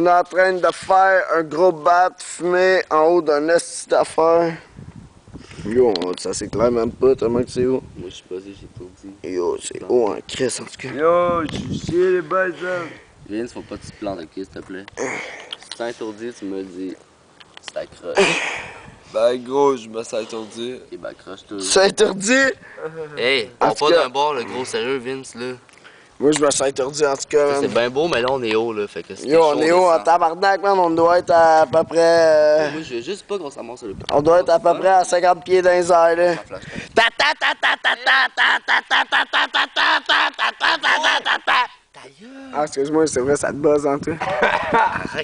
On est en train de faire un gros bat fumé en haut d'un esti d'affaire. Yo, ça s'éclaire même pas tellement que c'est haut. Moi je sais pas si j'ai tout dit. Yo, c'est haut en crise en tout cas. Yo, je suis chier les boys là. Vince, faut pas que tu te plantes, ok, s'il te plaît. Si tu t'étourdis, tu me le dis. C'est ta croche. Ben gros, je me sens étourdi. Et ben, croche-toi. C'est interdit? Hey, En on tout pas cas- d'un bord, le gros sérieux, Vince, là. Moi, je me sens interdit en tout cas, C'est man. bien beau, mais là, on est haut, là. Fait que c'est Yo, on chaud, est haut en descend. tabarnak, man. On doit être à peu près. Moi, je veux juste pas qu'on s'amasse sur le On doit être à peu près à 50 pieds dans les airs, là. Ça flash pas. Ta ta ta ta ta ta ta ta ta ta ta ta ta ta ta ta ta ta ta. Ah, excuse-moi, c'est vrai, ça te buzz en tout.